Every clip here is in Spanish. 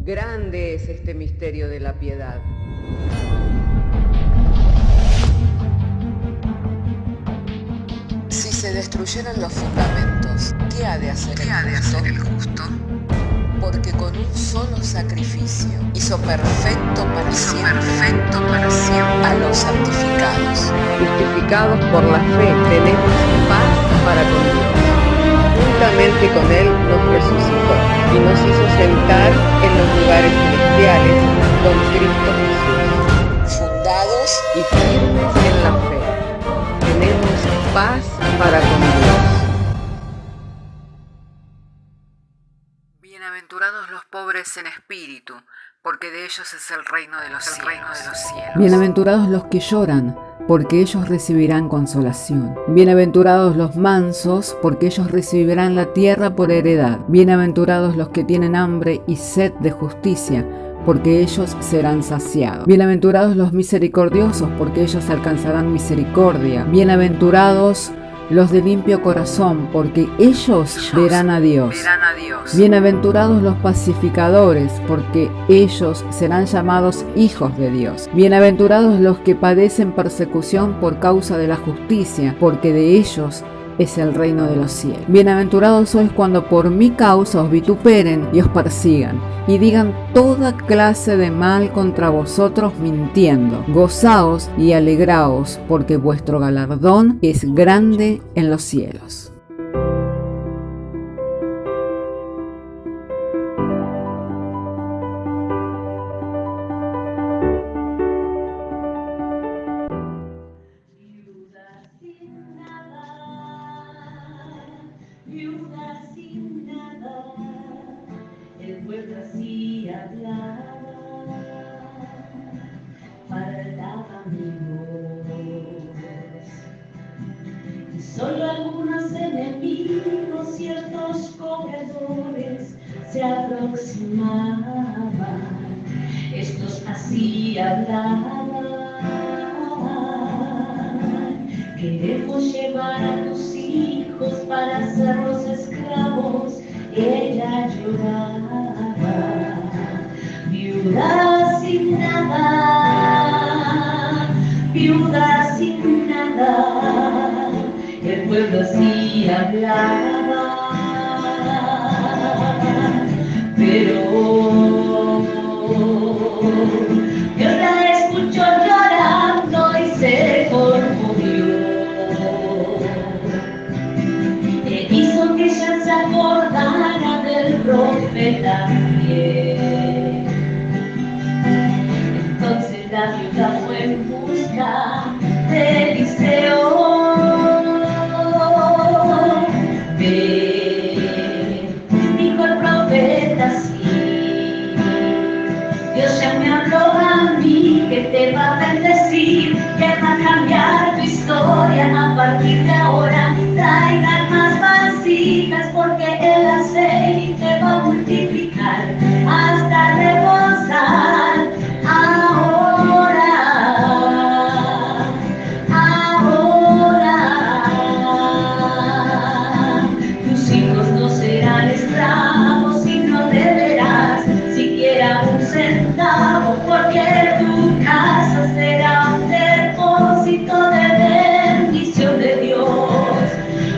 Grande es este misterio de la piedad. Si se destruyeran los fundamentos, ¿qué ha de hacer el justo? Porque con un solo sacrificio hizo perfecto para siempre a los santificados. Justificados por la fe, tenemos paz para con Dios. Juntamente con Él nos resucitó y nos hizo sentar en los lugares celestiales con Cristo Jesús. Fundados y firmes en la fe, tenemos paz para con Dios. Bienaventurados los pobres en espíritu, porque de ellos es el reino de los cielos. Bienaventurados los que lloran, porque ellos recibirán consolación. Bienaventurados los mansos, porque ellos recibirán la tierra por heredad. Bienaventurados los que tienen hambre y sed de justicia, porque ellos serán saciados. Bienaventurados los misericordiosos, porque ellos alcanzarán misericordia. Bienaventurados los de limpio corazón, porque ellos verán a Dios. Bienaventurados los pacificadores, porque ellos serán llamados hijos de Dios. Bienaventurados los que padecen persecución por causa de la justicia, porque de ellos es el reino de los cielos. Bienaventurados sois cuando por mi causa os vituperen y os persigan, y digan toda clase de mal contra vosotros mintiendo. Gozaos y alegraos, porque vuestro galardón es grande en los cielos. Viuda sin nada, el pueblo así hablaba, faltaba amigos, y solo algunos enemigos, ciertos cobradores se aproximaban, estos así hablaban, queremos llevar a tus hijos para hacerlos esclavos. Ella lloraba, viuda sin nada, viuda sin nada, el pueblo así hablaba, pero Dios la escuchó llorando y se conmovió. Hizo que ella se acordara del profeta fiel. Entonces la viuda fue en busca de Eliseo. Ve, dijo el profeta, sí, Dios ya me habló a mí, que te va a bendecir, que va a cambiar tu historia a partir de ahora. Traigan más vasijas porque el aceite va a multiplicar hasta rebosar. Ahora, tus hijos no serán esclavos y no deberás siquiera un centavo, porque tu casa será un depósito de bendición de Dios.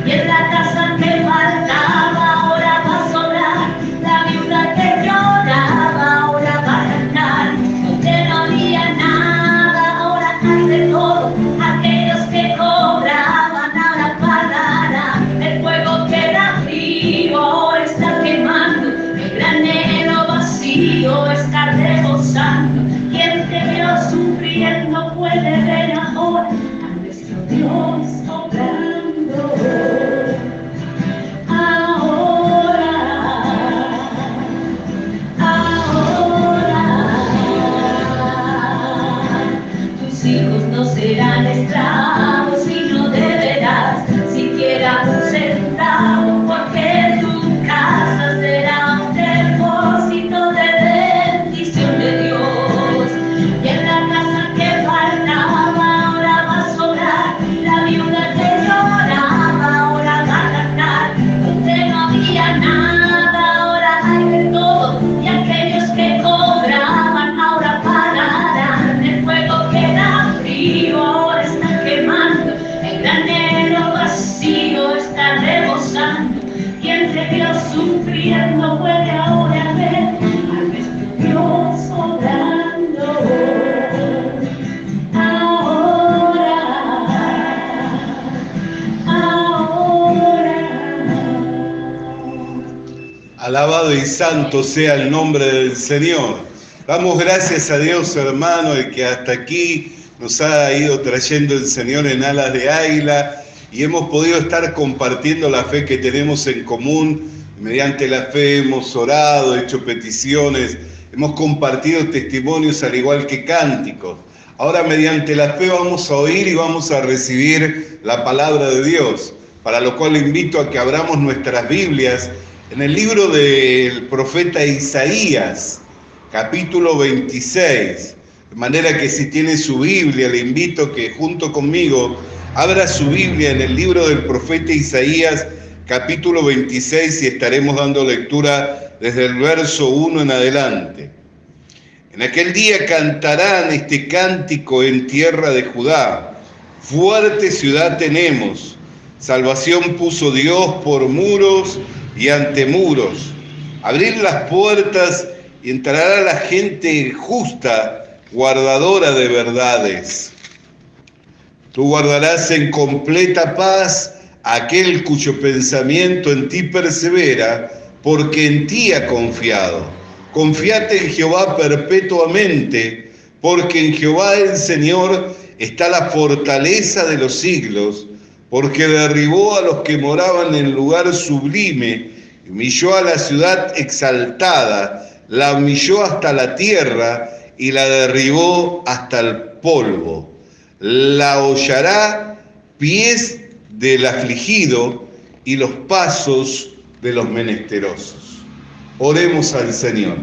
Y en la casa que faltaba ahora va a sobrar, la viuda que lloraba ahora va a cantar, donde no había nada ahora hay de todo, aquellos que cobraban ahora pagarán, el fuego que era frío ahora está quemando, el granero vacío está rebosando, quien te vio sufriendo puede ver ahora a nuestro Dios obrando. Tus hijos no serán esclavos y no deberás siquiera un centavo, porque tu casa será un depósito de bendición de Dios. Y en la casa que faltaba ahora va a sobrar, la viuda Alabado y santo sea el nombre del Señor. Damos gracias a Dios, hermano, el que hasta aquí nos ha ido trayendo el Señor en alas de águila y hemos podido estar compartiendo la fe que tenemos en común. Mediante la fe hemos orado, hecho peticiones, hemos compartido testimonios al igual que cánticos. Ahora mediante la fe vamos a oír y vamos a recibir la palabra de Dios, para lo cual invito a que abramos nuestras Biblias en el libro del profeta Isaías, capítulo 26. De manera que si tiene su Biblia, le invito a que junto conmigo abra su Biblia en el libro del profeta Isaías, capítulo 26, y estaremos dando lectura desde el verso 1 en adelante. En aquel día cantarán este cántico en tierra de Judá. Fuerte ciudad tenemos, salvación puso Dios por muros y ante muros. Abrir las puertas y entrará la gente justa, guardadora de verdades. Tú guardarás en completa paz a aquel cuyo pensamiento en ti persevera, porque en ti ha confiado. Confiate en Jehová perpetuamente, porque en Jehová el Señor está la fortaleza de los siglos, porque derribó a los que moraban en lugar sublime, humilló a la ciudad exaltada, la humilló hasta la tierra y la derribó hasta el polvo. La hollará pies del afligido y los pasos de los menesterosos. Oremos al Señor.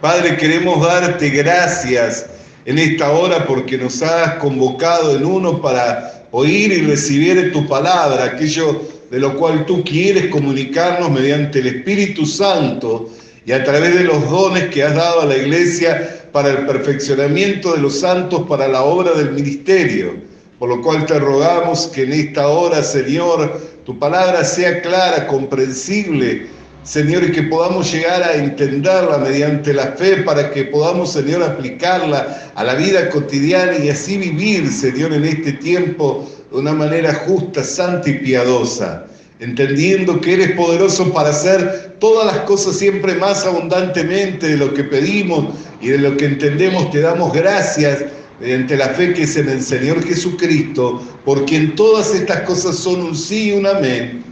Padre, queremos darte gracias en esta hora porque nos has convocado en uno para oír y recibir tu palabra, aquello de lo cual tú quieres comunicarnos mediante el Espíritu Santo y a través de los dones que has dado a la Iglesia para el perfeccionamiento de los santos, para la obra del ministerio. Por lo cual te rogamos que en esta hora, Señor, tu palabra sea clara, comprensible, Señor, y que podamos llegar a entenderla mediante la fe para que podamos, Señor, aplicarla a la vida cotidiana y así vivir, Señor, en este tiempo de una manera justa, santa y piadosa, entendiendo que eres poderoso para hacer todas las cosas siempre más abundantemente de lo que pedimos y de lo que entendemos. Te damos gracias mediante la fe que es en el Señor Jesucristo, porque en todas estas cosas son un sí y un amén.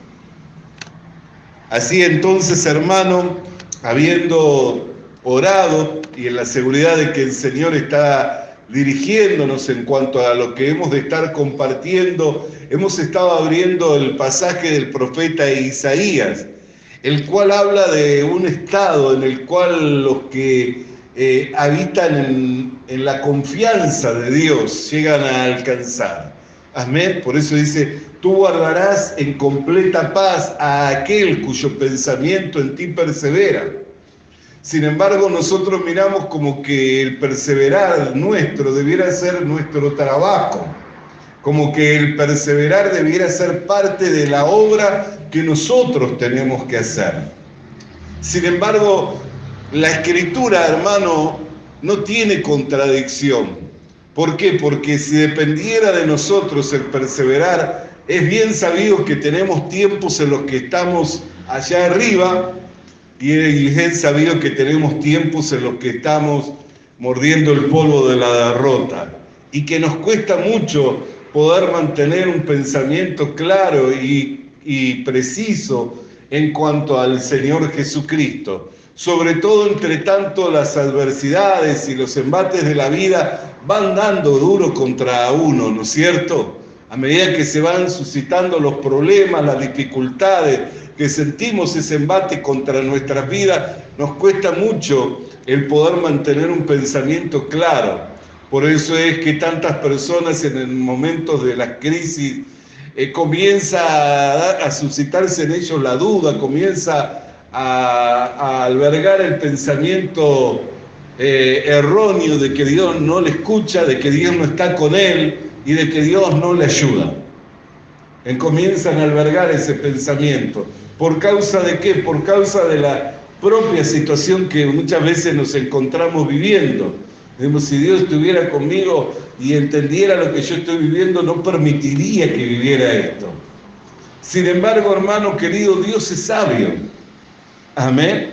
Así entonces, hermano, habiendo orado y en la seguridad de que el Señor está dirigiéndonos en cuanto a lo que hemos de estar compartiendo, hemos estado abriendo el pasaje del profeta Isaías, el cual habla de un estado en el cual los que habitan en la confianza de Dios llegan a alcanzar. Amén. Por eso dice: tú guardarás en completa paz a aquel cuyo pensamiento en ti persevera. Sin embargo, nosotros miramos como que el perseverar nuestro debiera ser nuestro trabajo, como que el perseverar debiera ser parte de la obra que nosotros tenemos que hacer. Sin embargo, la Escritura, hermano, no tiene contradicción. ¿Por qué? Porque si dependiera de nosotros el perseverar, es bien sabido que tenemos tiempos en los que estamos allá arriba y es bien sabido que tenemos tiempos en los que estamos mordiendo el polvo de la derrota y que nos cuesta mucho poder mantener un pensamiento claro y preciso en cuanto al Señor Jesucristo. Sobre todo, entre tanto, las adversidades y los embates de la vida van dando duro contra uno, ¿no es cierto? A medida que se van suscitando los problemas, las dificultades, que sentimos ese embate contra nuestras vidas, nos cuesta mucho el poder mantener un pensamiento claro. Por eso es que tantas personas en momentos de las crisis comienza a suscitarse en ellos la duda, comienza a albergar el pensamiento erróneo de que Dios no le escucha, de que Dios no está con él y de que Dios no le ayuda. Comienzan a albergar ese pensamiento. ¿Por causa de qué? Por causa de la propia situación que muchas veces nos encontramos viviendo. Digamos, si Dios estuviera conmigo y entendiera lo que yo estoy viviendo, no permitiría que viviera esto. Sin embargo, hermano querido, Dios es sabio. Amén.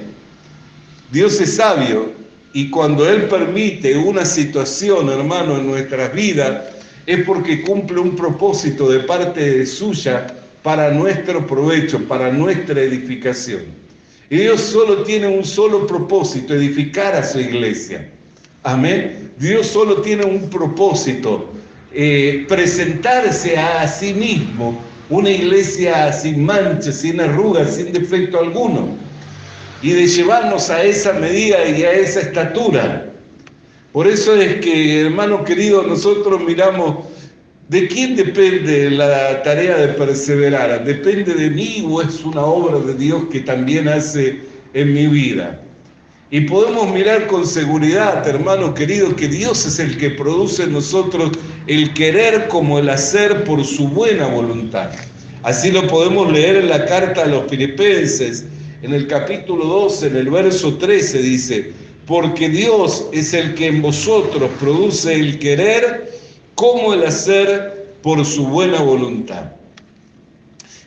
Dios es sabio y cuando Él permite una situación, hermano, en nuestras vidas, es porque cumple un propósito de parte suya para nuestro provecho, para nuestra edificación. Y Dios solo tiene un solo propósito, edificar a su iglesia. Amén. Dios solo tiene un propósito, presentarse a sí mismo una iglesia sin mancha, sin arrugas, sin defecto alguno, y de llevarnos a esa medida y a esa estatura. Por eso es que, hermano querido, nosotros miramos, ¿de quién depende la tarea de perseverar? ¿Depende de mí o es una obra de Dios que también hace en mi vida? Y podemos mirar con seguridad, hermano querido, que Dios es el que produce en nosotros el querer como el hacer por su buena voluntad. Así lo podemos leer en la carta a los Filipenses, en el capítulo 12, en el verso 13, dice: porque Dios es el que en vosotros produce el querer como el hacer por su buena voluntad.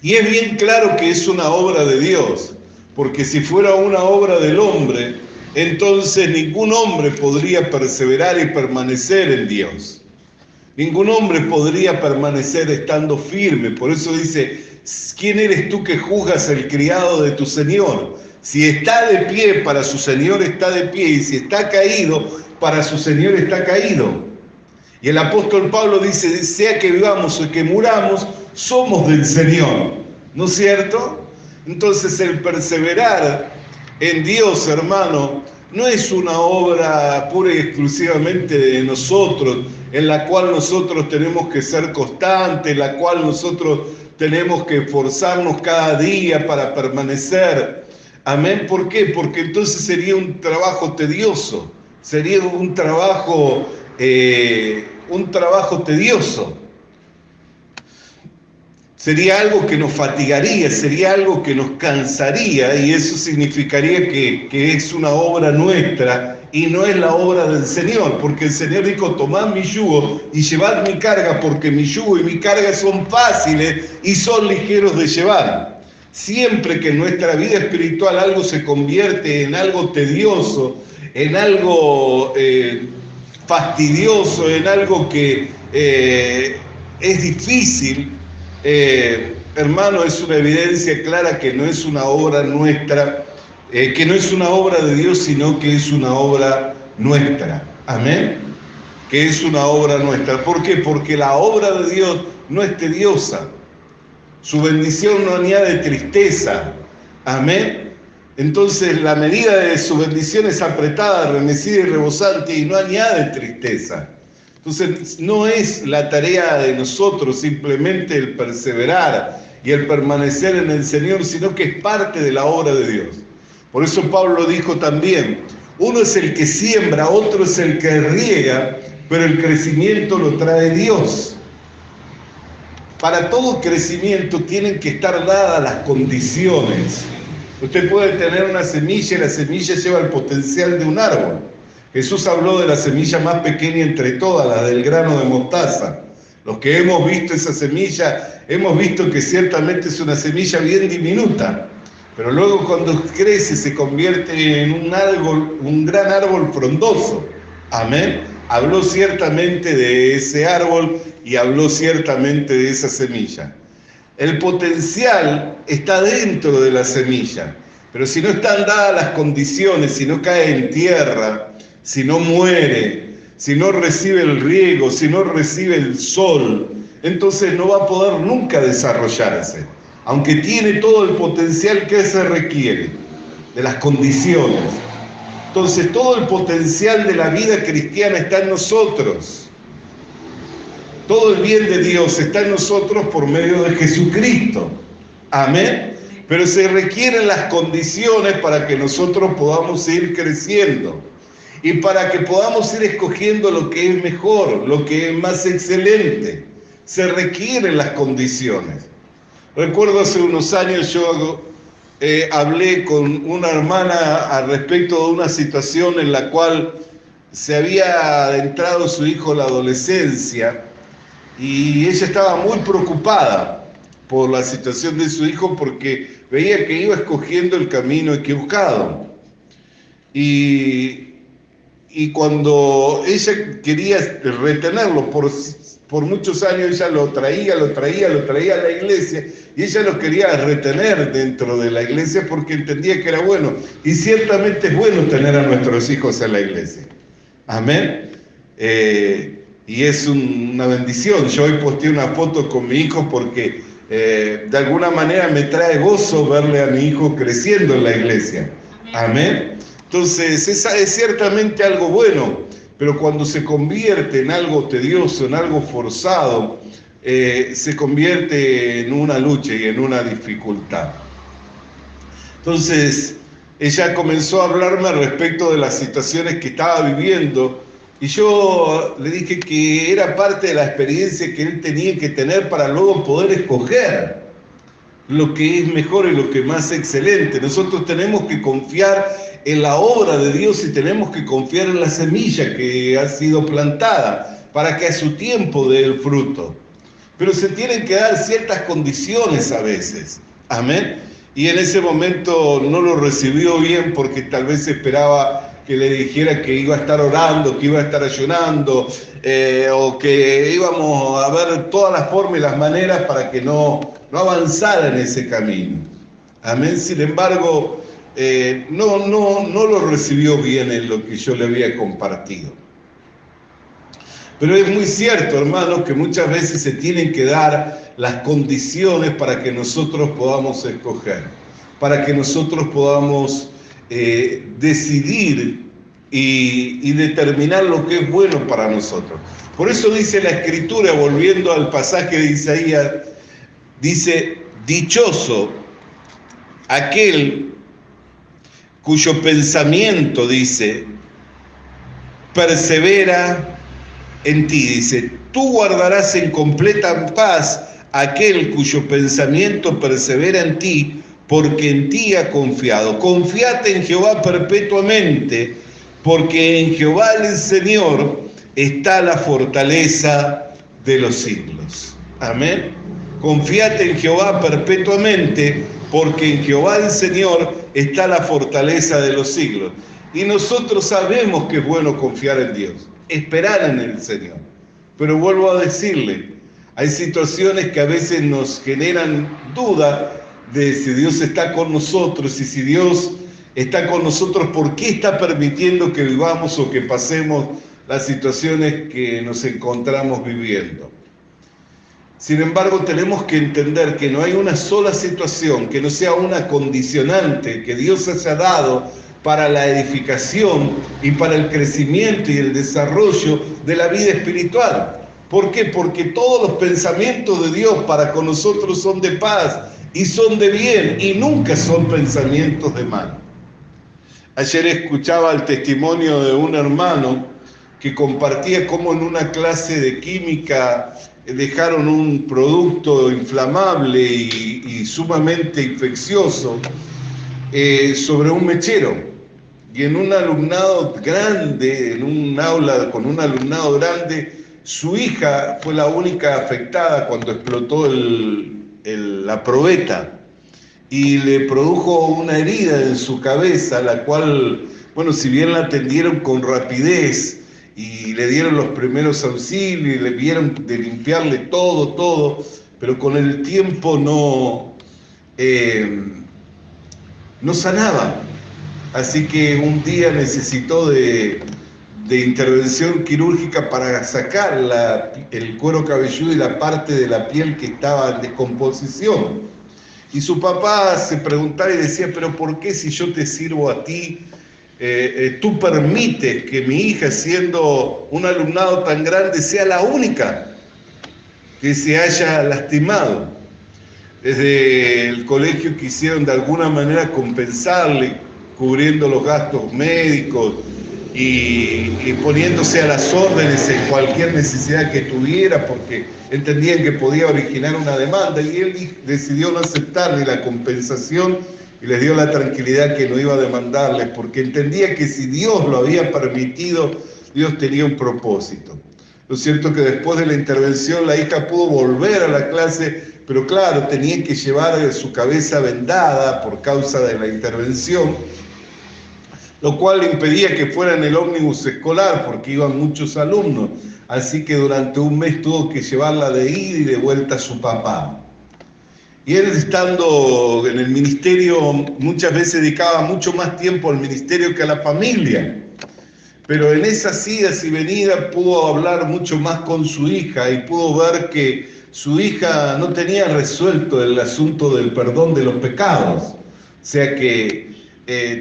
Y es bien claro que es una obra de Dios, porque si fuera una obra del hombre, entonces ningún hombre podría perseverar y permanecer en Dios. Ningún hombre podría permanecer estando firme. Por eso dice: ¿quién eres tú que juzgas el criado de tu Señor? Si está de pie, para su Señor está de pie, y si está caído, para su Señor está caído. Y el apóstol Pablo dice: sea que vivamos o que muramos, somos del Señor. ¿No es cierto? Entonces el perseverar en Dios, hermano, no es una obra pura y exclusivamente de nosotros, en la cual nosotros tenemos que ser constantes, en la cual nosotros tenemos que esforzarnos cada día para permanecer. Amén. ¿Por qué? Porque entonces sería un trabajo tedioso, sería un trabajo tedioso. Sería algo que nos fatigaría, sería algo que nos cansaría, y eso significaría que es una obra nuestra y no es la obra del Señor, porque el Señor dijo: tomad mi yugo y llevad mi carga, porque mi yugo y mi carga son fáciles y son ligeros de llevar. Siempre que en nuestra vida espiritual algo se convierte en algo tedioso, en algo fastidioso, en algo que es difícil, hermano, es una evidencia clara que no es una obra nuestra, que no es una obra de Dios, sino que es una obra nuestra. Amén. Que es una obra nuestra. ¿Por qué? Porque la obra de Dios no es tediosa. Su bendición no añade tristeza. Amén. Entonces la medida de su bendición es apretada, remecida y rebosante, y no añade tristeza. Entonces no es la tarea de nosotros simplemente el perseverar y el permanecer en el Señor, sino que es parte de la obra de Dios. Por eso Pablo dijo también: uno es el que siembra, otro es el que riega, pero el crecimiento lo trae Dios. Para todo crecimiento tienen que estar dadas las condiciones. Usted puede tener una semilla y la semilla lleva el potencial de un árbol. Jesús habló de la semilla más pequeña entre todas, la del grano de mostaza. Los que hemos visto esa semilla, hemos visto que ciertamente es una semilla bien diminuta, pero luego cuando crece se convierte en un árbol, un gran árbol frondoso. Amén. Habló ciertamente de ese árbol y habló ciertamente de esa semilla. El potencial está dentro de la semilla, pero si no están dadas las condiciones, si no cae en tierra, si no muere, si no recibe el riego, si no recibe el sol, entonces no va a poder nunca desarrollarse, aunque tiene todo el potencial que se requiere, de las condiciones. Entonces todo el potencial de la vida cristiana está en nosotros. Todo el bien de Dios está en nosotros por medio de Jesucristo. Amén. Pero se requieren las condiciones para que nosotros podamos ir creciendo y para que podamos ir escogiendo lo que es mejor, lo que es más excelente. Se requieren las condiciones. Recuerdo hace unos años yo hablé con una hermana al respecto de una situación en la cual se había adentrado su hijo en la adolescencia y ella estaba muy preocupada por la situación de su hijo porque veía que iba escogiendo el camino equivocado. Y cuando ella quería retenerlo, por muchos años ella lo traía a la iglesia, y ella lo quería retener dentro de la iglesia porque entendía que era bueno. Y ciertamente es bueno tener a nuestros hijos en la iglesia. Amén. Y es una bendición. Yo hoy posteé una foto con mi hijo porque de alguna manera me trae gozo verle a mi hijo creciendo en la iglesia. Amén. Entonces, es ciertamente algo bueno, pero cuando se convierte en algo tedioso, en algo forzado, se convierte en una lucha y en una dificultad. Entonces, ella comenzó a hablarme respecto de las situaciones que estaba viviendo, y yo le dije que era parte de la experiencia que él tenía que tener para luego poder escoger lo que es mejor y lo que más excelente. Nosotros tenemos que confiar en la obra de Dios y tenemos que confiar en la semilla que ha sido plantada para que a su tiempo dé el fruto. Pero se tienen que dar ciertas condiciones a veces. Amén. Y en ese momento no lo recibió bien porque tal vez esperaba que le dijera que iba a estar orando, que iba a estar ayunando, o que íbamos a ver todas las formas y las maneras para que no avanzara en ese camino. Amén. Sin embargo, no lo recibió bien en lo que yo le había compartido. Pero es muy cierto, hermanos, que muchas veces se tienen que dar las condiciones para que nosotros podamos escoger, para que nosotros podamos decidir y determinar lo que es bueno para nosotros. Por eso dice la Escritura, volviendo al pasaje de Isaías, dice: dichoso aquel cuyo pensamiento, dice, persevera en ti. Dice: tú guardarás en completa paz aquel cuyo pensamiento persevera en ti, porque en ti ha confiado. Confiate en Jehová perpetuamente, porque en Jehová el Señor está la fortaleza de los siglos. Amén. Confiate en Jehová perpetuamente, porque en Jehová el Señor está la fortaleza de los siglos. Y nosotros sabemos que es bueno confiar en Dios, esperar en el Señor. Pero vuelvo a decirle, hay situaciones que a veces nos generan duda de si Dios está con nosotros, y si Dios está con nosotros, ¿por qué está permitiendo que vivamos o que pasemos las situaciones que nos encontramos viviendo? Sin embargo, tenemos que entender que no hay una sola situación que no sea una condicionante que Dios haya dado para la edificación y para el crecimiento y el desarrollo de la vida espiritual. ¿Por qué? Porque todos los pensamientos de Dios para con nosotros son de paz y son de bien, y nunca son pensamientos de mal. Ayer escuchaba el testimonio de un hermano que compartía cómo en una clase de química dejaron un producto inflamable y sumamente infeccioso sobre un mechero. Y en un alumnado grande, en un aula con un alumnado grande, su hija fue la única afectada cuando explotó la probeta, y le produjo una herida en su cabeza, la cual, bueno, si bien la atendieron con rapidez y le dieron los primeros auxilios y le vieron de limpiarle todo, pero con el tiempo no sanaba. Así que un día necesitó de intervención quirúrgica para sacar el cuero cabelludo y la parte de la piel que estaba en descomposición. Y su papá se preguntaba y decía: pero ¿por qué, si yo te sirvo a ti, tú permites que mi hija, siendo un alumnado tan grande, sea la única que se haya lastimado? Desde el colegio quisieron de alguna manera compensarle, cubriendo los gastos médicos y poniéndose a las órdenes en cualquier necesidad que tuviera, porque entendían que podía originar una demanda, y él decidió no aceptar ni la compensación y les dio la tranquilidad que no iba a demandarles, porque entendía que si Dios lo había permitido, Dios tenía un propósito. Lo cierto es que después de la intervención la hija pudo volver a la clase, pero claro, tenía que llevar su cabeza vendada por causa de la intervención, lo cual impedía que fuera en el ómnibus escolar porque iban muchos alumnos, así que durante un mes tuvo que llevarla de ida y de vuelta a su papá. Y él, estando en el ministerio, muchas veces dedicaba mucho más tiempo al ministerio que a la familia, pero en esas idas y venidas pudo hablar mucho más con su hija y pudo ver que su hija no tenía resuelto el asunto del perdón de los pecados, o sea que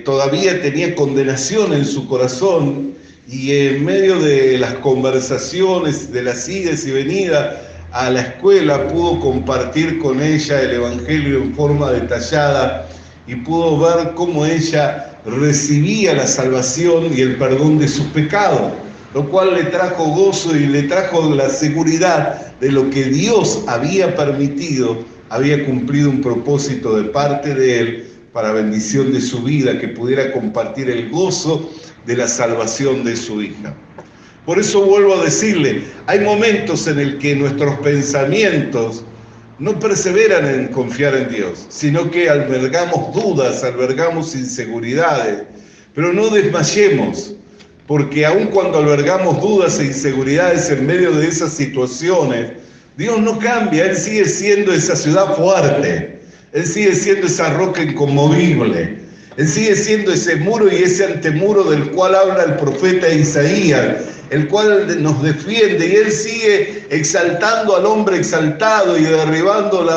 todavía tenía condenación en su corazón, y en medio de las conversaciones, de las idas y venidas a la escuela, pudo compartir con ella el Evangelio en forma detallada y pudo ver cómo ella recibía la salvación y el perdón de sus pecados, lo cual le trajo gozo y le trajo la seguridad de lo que Dios había permitido, había cumplido un propósito de parte de Él para bendición de su vida, que pudiera compartir el gozo de la salvación de su hija. Por eso vuelvo a decirle, hay momentos en el que nuestros pensamientos no perseveran en confiar en Dios, sino que albergamos dudas, albergamos inseguridades, pero no desmayemos, porque aun cuando albergamos dudas e inseguridades en medio de esas situaciones, Dios no cambia, Él sigue siendo esa ciudad fuerte, Él sigue siendo esa roca inconmovible, Él sigue siendo ese muro y ese antemuro del cual habla el profeta Isaías, el cual nos defiende, y Él sigue exaltando al hombre exaltado y derribando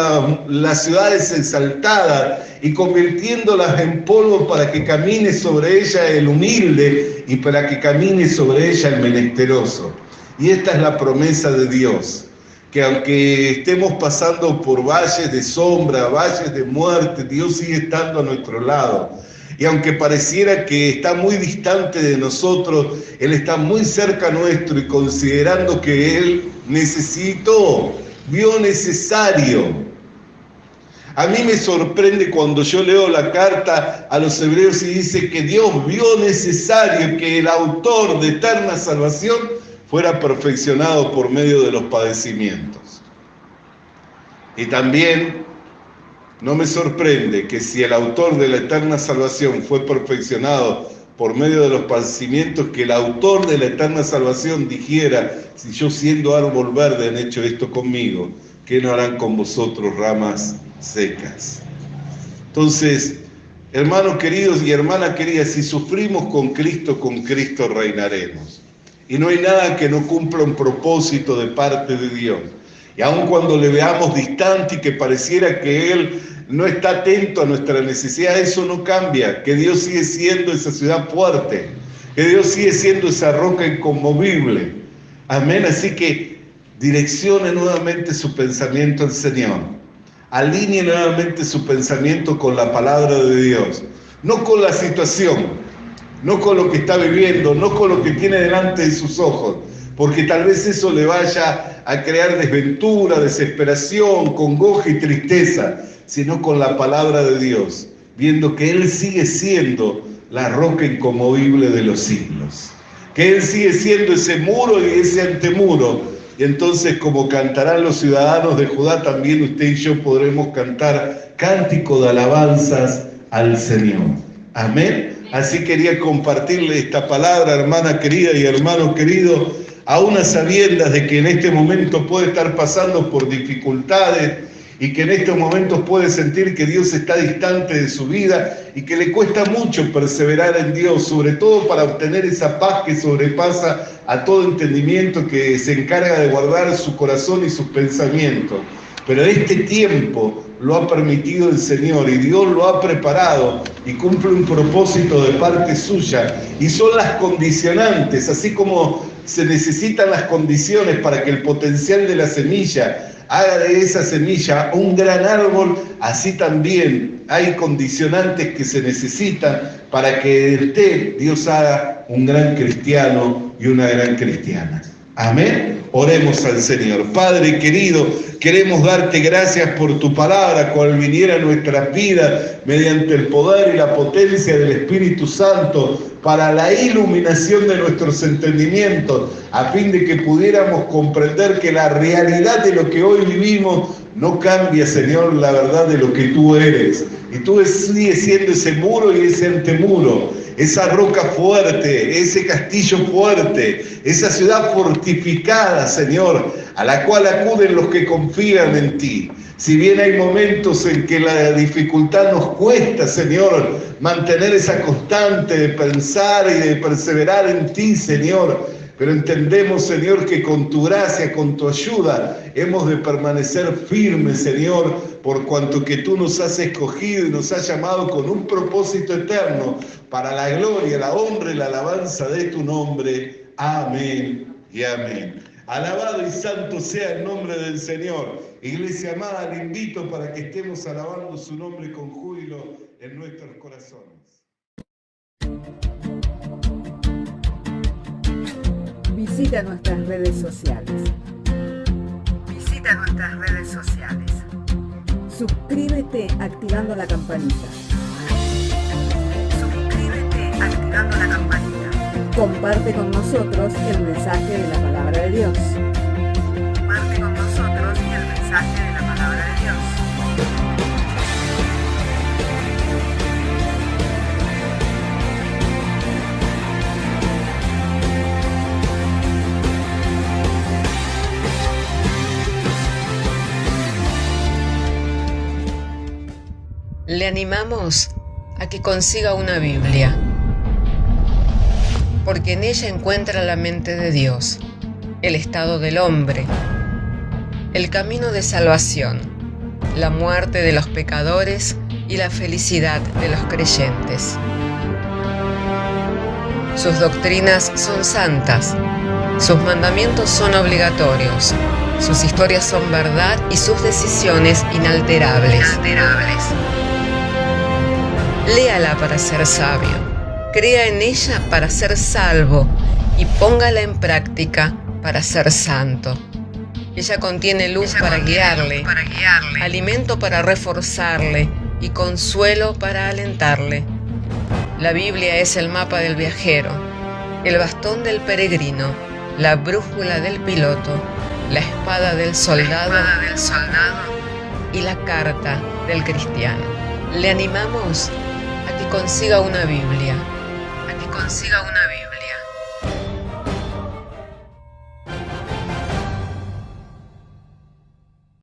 las ciudades exaltadas y convirtiéndolas en polvo para que camine sobre ella el humilde y para que camine sobre ella el menesteroso. Y esta es la promesa de Dios, que aunque estemos pasando por valles de sombra, valles de muerte, Dios sigue estando a nuestro lado. Y aunque pareciera que está muy distante de nosotros, Él está muy cerca nuestro, y considerando que Él vio necesario. A mí me sorprende cuando yo leo la carta a los hebreos y dice que Dios vio necesario que el autor de eterna salvación fuera perfeccionado por medio de los padecimientos. Y también no me sorprende que si el autor de la eterna salvación fue perfeccionado por medio de los padecimientos, que el autor de la eterna salvación dijera: si yo siendo árbol verde han hecho esto conmigo, ¿qué no harán con vosotros ramas secas? Entonces, hermanos queridos y hermanas queridas, si sufrimos con Cristo reinaremos. Y no hay nada que no cumpla un propósito de parte de Dios. Y aun cuando le veamos distante y que pareciera que Él no está atento a nuestra necesidad, eso no cambia, que Dios sigue siendo esa ciudad fuerte, que Dios sigue siendo esa roca inconmovible. Amén. Así que direccione nuevamente su pensamiento al Señor. Alinee nuevamente su pensamiento con la palabra de Dios, no con la situación, no con lo que está viviendo, no con lo que tiene delante de sus ojos, porque tal vez eso le vaya a crear desventura, desesperación, congoja y tristeza, sino con la palabra de Dios, viendo que Él sigue siendo la roca inconmovible de los siglos, que Él sigue siendo ese muro y ese antemuro. Y entonces, como cantarán los ciudadanos de Judá, también usted y yo podremos cantar cántico de alabanzas al Señor. Amén. Así quería compartirle esta palabra, hermana querida y hermano querido, a unas sabiendas de que en este momento puede estar pasando por dificultades y que en estos momentos puede sentir que Dios está distante de su vida y que le cuesta mucho perseverar en Dios, sobre todo para obtener esa paz que sobrepasa a todo entendimiento, que se encarga de guardar su corazón y sus pensamientos. Pero este tiempo lo ha permitido el Señor y Dios lo ha preparado y cumple un propósito de parte suya, y son las condicionantes, así como se necesitan las condiciones para que el potencial de la semilla haga de esa semilla un gran árbol, así también hay condicionantes que se necesitan para que de usted Dios haga un gran cristiano y una gran cristiana. Amén. Oremos al Señor. Padre querido, queremos darte gracias por tu palabra, cual viniera a nuestras vidas mediante el poder y la potencia del Espíritu Santo para la iluminación de nuestros entendimientos, a fin de que pudiéramos comprender que la realidad de lo que hoy vivimos no cambia, Señor, la verdad de lo que tú eres. Y tú sigues siendo ese muro y ese antemuro, esa roca fuerte, ese castillo fuerte, esa ciudad fortificada, Señor, a la cual acuden los que confían en ti. Si bien hay momentos en que la dificultad nos cuesta, Señor, mantener esa constante de pensar y de perseverar en ti, Señor, pero entendemos, Señor, que con tu gracia, con tu ayuda, hemos de permanecer firmes, Señor, por cuanto que tú nos has escogido y nos has llamado con un propósito eterno para la gloria, la honra y la alabanza de tu nombre. Amén y amén. Alabado y santo sea el nombre del Señor. Iglesia amada, le invito para que estemos alabando su nombre con júbilo en nuestros corazones. Visita nuestras redes sociales. Visita nuestras redes sociales. Suscríbete activando la campanita. Suscríbete activando la campanita. Comparte con nosotros el mensaje de la palabra de Dios. Comparte con nosotros el mensaje de la palabra de Dios. Le animamos a que consiga una Biblia, porque en ella encuentra la mente de Dios, el estado del hombre, el camino de salvación, la muerte de los pecadores y la felicidad de los creyentes. Sus doctrinas son santas, sus mandamientos son obligatorios, sus historias son verdad y sus decisiones inalterables. Léala para ser sabio, crea en ella para ser salvo y póngala en práctica para ser santo. Ella contiene luz para guiarle, alimento para reforzarle y consuelo para alentarle. La Biblia es el mapa del viajero, el bastón del peregrino, la brújula del piloto, la espada del soldado y la carta del cristiano. Le animamos a que consiga una Biblia,